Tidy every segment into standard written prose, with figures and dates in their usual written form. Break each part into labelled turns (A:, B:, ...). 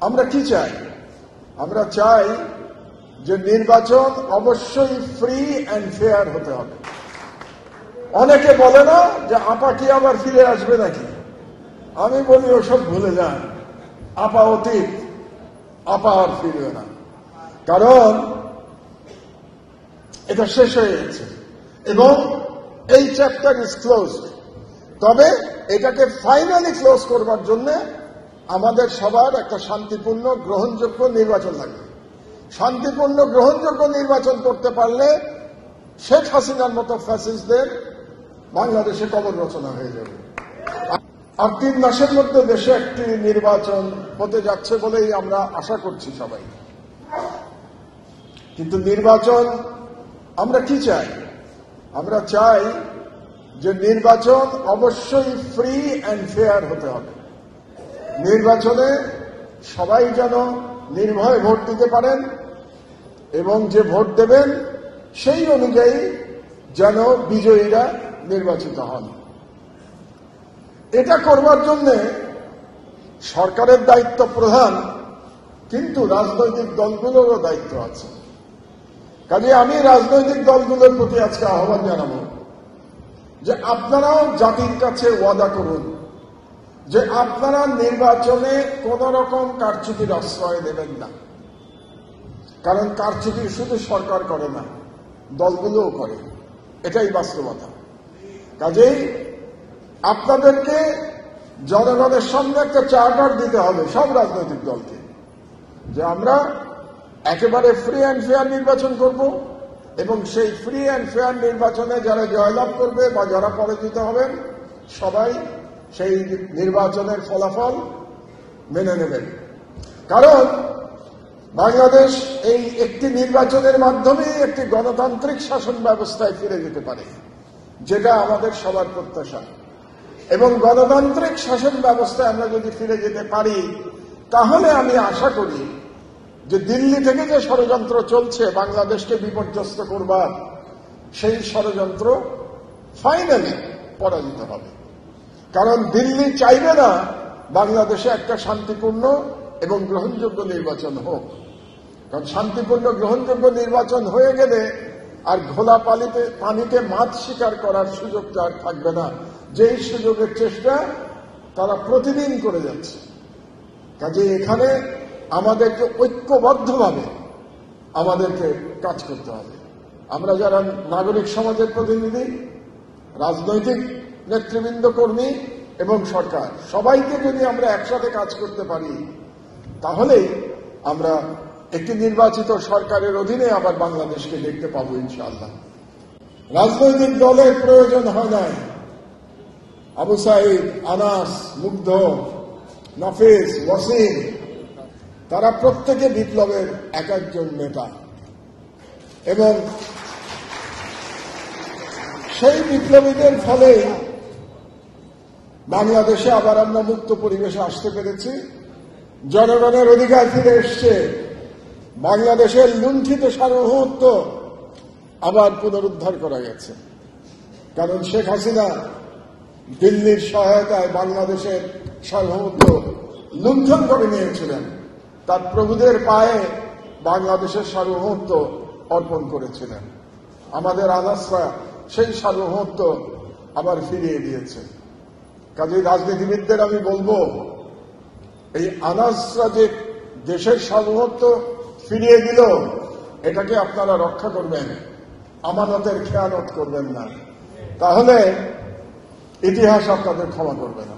A: আমরা কি চাই? আমরা চাই যে নির্বাচন অবশ্যই ফ্রি অ্যান্ড ফেয়ার হতে হবে। অনেকে বলে না যে আপা কি আবার ফিরে আসবে নাকি? আমি বলি ওসব ভুলে যান, আপা অতীত, আপা আর ফিরবে না, কারণ এটা শেষ হয়ে গেছে এবং এই চ্যাপ্টার ইজ ক্লোজড। তবে এটাকে ফাইনালি ক্লোজ করবার জন্য আমাদের সবার একটা শান্তিপূর্ণ গ্রহণযোগ্য নির্বাচন লাগবে। শান্তিপূর্ণ গ্রহণযোগ্য নির্বাচন করতে পারলে শেখ হাসিনার মতো ফ্যাসিস্টদের বাংলাদেশে কবর রচনা হয়ে যাবে। আর 3 মাসের মধ্যে দেশে একটি নির্বাচন হতে যাচ্ছে বলেই আমরা আশা করছি সবাই। কিন্তু নির্বাচন আমরা কি চাই? আমরা চাই যে নির্বাচন অবশ্যই ফ্রি অ্যান্ড ফেয়ার হতে হবে। নির্বাচনে সবাই যেন নির্ভয়ে ভোট দিতে পারেন এবং যে ভোট দেবেন সেই অনুযায়ী যেন বিজয়ীরা নির্বাচিত হন। এটা করবার জন্য সরকারের দায়িত্ব প্রধান, কিন্তু রাজনৈতিক দলগুলোরও দায়িত্ব আছে। কাজে আমি রাজনৈতিক দলগুলোর প্রতি আজকে আহ্বান জানাবো যে আপনারাও জাতির কাছে ওয়াদা করুন যে আপনারা নির্বাচনে কোন রকম কারচুপির আশ্রয় দেবেন না। কারণ কারচুপি শুধু সরকার করে না, দলগুলোও করে, এটাই বাস্তবতা। কাজেই আপনাদেরকে জনগণের সামনে একটা চার্টার দিতে হবে সব রাজনৈতিক দলকে, যে আমরা একেবারে ফ্রি অ্যান্ড ফেয়ার নির্বাচন করব এবং সেই ফ্রি অ্যান্ড ফেয়ার নির্বাচনে যারা জয়লাভ করবে বা যারা পরাজিত হবেন সবাই সেই নির্বাচনের ফলাফল মেনে নেবেন। কারণ বাংলাদেশ এই একটি নির্বাচনের মাধ্যমে একটি গণতান্ত্রিক শাসন ব্যবস্থায় ফিরে যেতে পারে, যেটা আমাদের সবার প্রত্যাশা। এবং গণতান্ত্রিক শাসন ব্যবস্থায় আমরা যদি ফিরে যেতে পারি তাহলে আমি আশা করি যে দিল্লি থেকে যে ষড়যন্ত্র চলছে বাংলাদেশকে বিপর্যস্ত করবার, সেই ষড়যন্ত্র ফাইনালি পরাজিত হবে। কারণ দিল্লি চাইবে না বাংলাদেশে একটা শান্তিপূর্ণ এবং গ্রহণযোগ্য নির্বাচন হোক। কারণ শান্তিপূর্ণ গ্রহণযোগ্য নির্বাচন হয়ে গেলে আর ঘোলা পানিতে মাছ শিকার করার সুযোগটা আর থাকবে না, যেই সুযোগের চেষ্টা তারা প্রতিদিন করে যাচ্ছে। কাজে এখানে আমাদেরকে ঐক্যবদ্ধভাবে আমাদেরকে কাজ করতে হবে। আমরা যারা নাগরিক সমাজের প্রতিনিধি, রাজনৈতিক নেতৃবৃন্দ, কর্মী এবং সরকার, সবাইকে যদি আমরা একসাথে কাজ করতে পারি তাহলেই আমরা একটি নির্বাচিত সরকারের অধীনে আবার বাংলাদেশকে দেখতে পাবো ইনশাআল্লাহ। রাজনৈতিক দলের প্রয়োজন হয় নাই। আবু সাইদ, আনাস, মুগ্ধ, নাফিস, ওয়াসিম, তারা প্রত্যেকে বিপ্লবের এক একজন নেতা এবং সেই বিপ্লবীদের ফলে বাংলাদেশে আবার আমরা মুক্ত পরিবেশে আসতে পেরেছি। জনগণের অধিকার ফিরে এসছে। বাংলাদেশের লুণ্ঠিত সার্বভৌমত্ব আবার পুনরুদ্ধার করা গেছে। কারণ শেখ হাসিনা দিল্লির সহায়তায় বাংলাদেশের সার্বভৌমত্ব লুণ্ঠন করে নিয়েছিলেন। তার প্রভুদের পায়ে বাংলাদেশের সার্বভৌমত্ব অর্পণ করেছিলেন। আমাদের আনাসরা সেই সার্বভৌমত্ব আবার ফিরিয়ে দিয়েছে। কাজেই রাজনীতিবিদদের আমি বলবো, এই আনাসরা যে দেশের সার্বভৌমত্ব ফিরিয়ে দিল, এটাকে আপনারা রক্ষা করবেন, আমানতের খেয়ানত করবেন না, তাহলে ইতিহাস আপনাদের ক্ষমা করবে না।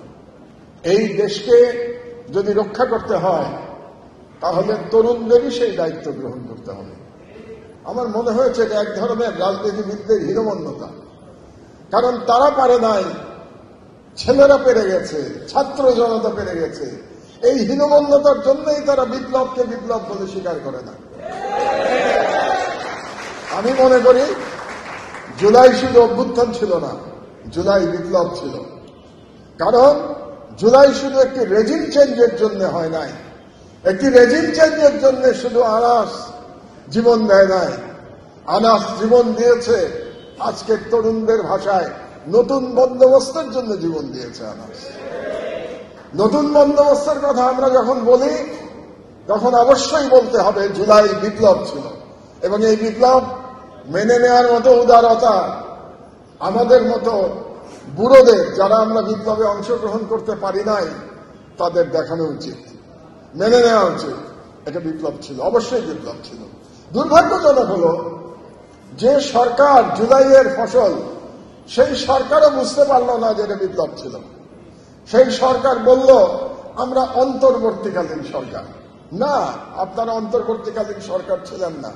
A: এই দেশকে যদি রক্ষা করতে হয় তাহলে তরুণদেরই সেই দায়িত্ব গ্রহণ করতে হবে। আমার মনে হয়েছে যে এক ধরনের রাজনীতিবিদদের হীনমন্যতা, কারণ তারা পারে নাই, ছেলেরা পেরে গেছে, ছাত্র জনতা পেরে গেছে। এই হীনমন্যতার জন্যই তারা বিপ্লবকে বিপ্লব বলে স্বীকার করে না। আমি মনে করি জুলাই শুধু অভ্যুত্থান ছিল না, জুলাই বিপ্লব ছিল। কারণ জুলাই শুধু একটি রেজিম চেঞ্জের জন্য হয় নাই। একটি রেজিম চেঞ্জের জন্য শুধু আনাস জীবন দেয় নাই, আনাস জীবন দিয়েছে আজকের তরুণদের ভাষায় নতুন বন্দোবস্তের জন্য জীবন দিয়েছে আনাস। নতুন বন্দোবস্তের কথা আমরা যখন বলি তখন অবশ্যই বলতে হবে জুলাই বিপ্লব ছিল, এবং এই বিপ্লব মেনে নেওয়ার মতো উদারতা আমাদের মতো বুড়োদের, যারা আমরা বিপ্লবে অংশগ্রহণ করতে পারি নাই, তাদের দেখানো উচিত, মেনে নেওয়া উচিত। এটা বিপ্লব ছিল, অবশ্যই বিপ্লব ছিল। দুর্ভাগ্যজনক হলো যে সরকার জুলাইয়ের ফসল, সেই সরকারও বুঝতে পারল না যে এটা বিপ্লব ছিল। সেই সরকার বলল আমরা অন্তর্বর্তীকালীন সরকার। না, আপনারা অন্তর্বর্তীকালীন সরকার ছিলেন না,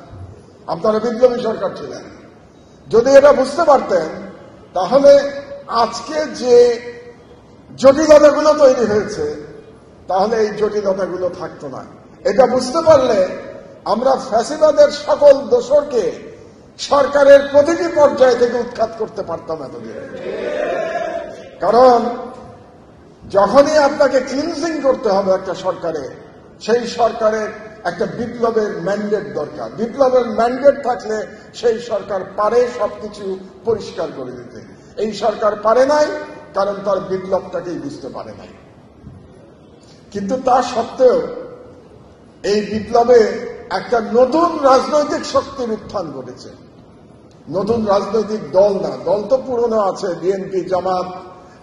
A: আপনারা বিপ্লবী সরকার ছিলেন। যদি এটা বুঝতে পারতেন তাহলে আজকে যে জটিলতাগুলো তৈরি হয়েছে, তাহলে এই জটিলতাগুলো থাকতো না। এটা বুঝতে পারলে আমরা ফ্যাসিবাদের সকল দোসরকে সরকারের প্রতিটি পর্যায় থেকে উৎখাত করতে পারতাম এতদিন। কারণ যখনই আপনাকে ক্লিনজিং করতে হবে একটা সরকারে, সেই সরকারের একটা বিপ্লবের ম্যান্ডেট দরকার। বিপ্লবের ম্যান্ডেট থাকলে সেই সরকার পারে সবকিছু পরিষ্কার করে দিতে। এই সরকার পারে নাই, কারণ তার বিপ্লবটাকেই বুঝতে পারে নাই। কিন্তু তা সত্ত্বেও এই বিপ্লবে একটা নতুন রাজনৈতিক শক্তির উত্থান ঘটেছে। নতুন রাজনৈতিক দল না, দল তো পুরনো আছে, বিএনপি, জামাত,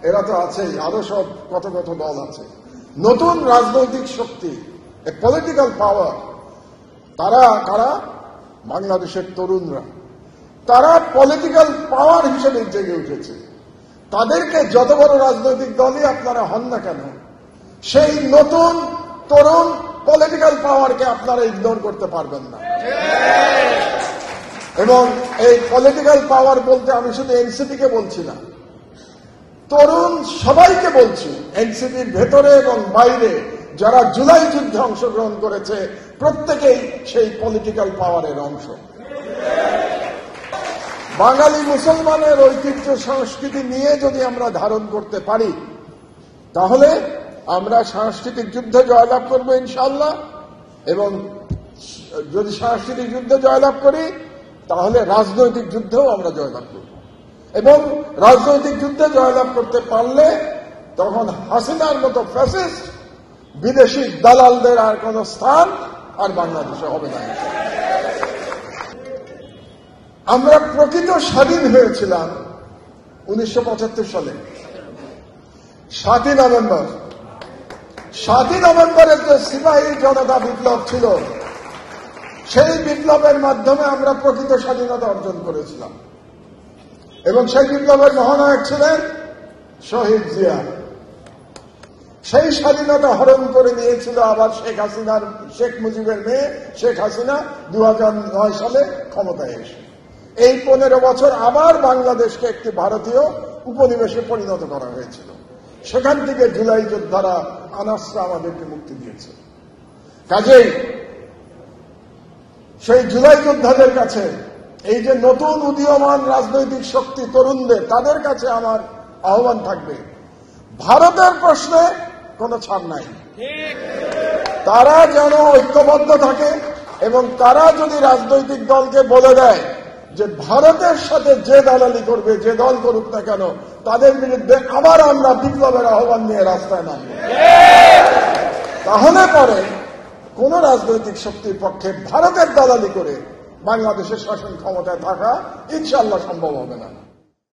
A: এরা তো আছেই, আরো সব কত কত দল আছে। নতুন রাজনৈতিক শক্তি, এ পলিটিক্যাল পাওয়ার, তারা কারা? বাংলাদেশের তরুণরা। তারা পলিটিক্যাল পাওয়ার হিসেবে জেগে উঠেছে। তাদেরকে যত বড় রাজনৈতিক দলই আপনারা হন না কেন, সেই নতুন তরুণ পলিটিক্যাল পাওয়ারকে আপনারা ইগনোর করতে পারবেন না। এবং এই পলিটিক্যাল পাওয়ার বলতে আমি শুধু এনসিপিকে বলছি না, তরুণ সবাইকে বলছি। এনসিপির ভেতরে এবং বাইরে যারা জুলাই যুদ্ধে অংশগ্রহণ করেছে, প্রত্যেকেই সেই পলিটিক্যাল পাওয়ারের অংশ। বাঙালি মুসলমানের ঐতিহ্য সংস্কৃতি নিয়ে যদি আমরা ধারণ করতে পারি, তাহলে আমরা সাংস্কৃতিক যুদ্ধে জয়লাভ করব ইনশাআল্লাহ। এবং যদি সাংস্কৃতিক যুদ্ধে জয়লাভ করি, তাহলে রাজনৈতিক যুদ্ধেও আমরা জয়লাভ করব। এবং রাজনৈতিক যুদ্ধে জয়লাভ করতে পারলে তখন হাসিনার মতো ফ্যাসিস্ট বিদেশি দালালদের আর কোন স্থান আর বাংলাদেশে হবে না। আমরা প্রকৃত স্বাধীন হয়েছিলাম 1975 সালে 7ই নভেম্বর। 7ই নভেম্বরের যে সিপাহী জনতা বিপ্লব ছিল, সেই বিপ্লবের মাধ্যমে আমরা প্রকৃত স্বাধীনতা অর্জন করেছিলাম। এবং সেই বিপ্লবের মহানায়ক ছিলেন শহীদ জিয়া। সেই স্বাধীনতা হরণ করে নিয়েছিল আবার শেখ মুজিবের মেয়ে শেখ হাসিনা 2009 সালে ক্ষমতায় এসে। এই 15 বছর আবার বাংলাদেশকে একটি ভারতীয় উপনিবেশে পরিণত করা হয়েছিল। সেখান থেকে জুলাই যোদ্ধারা আনাসরা আমাদেরকে মুক্তি দিয়েছে। কাজেই সেই জুলাই যোদ্ধাদের কাছে, এই যে নতুন উদীয়মান রাজনৈতিক শক্তি তরুণদের, তাদের কাছে আমার আহ্বান থাকবে, ভারতের প্রশ্নে কোনো ছাড় নাই। তারা যেন ঐক্যবদ্ধ থাকে এবং তারা যদি রাজনৈতিক দলকে বলে দেয় যে ভারতের সাথে যে দালালি করবে, যে দল করুক না কেন, তাদের বিরুদ্ধে আবার আমরা বিপ্লবের আহ্বান নিয়ে রাস্তায় নামব, তাহলে পরে কোন রাজনৈতিক শক্তির পক্ষে ভারতের দালালি করে বাংলাদেশের শাসন ক্ষমতায় থাকা ইনশাআল্লাহ সম্ভব হবে না।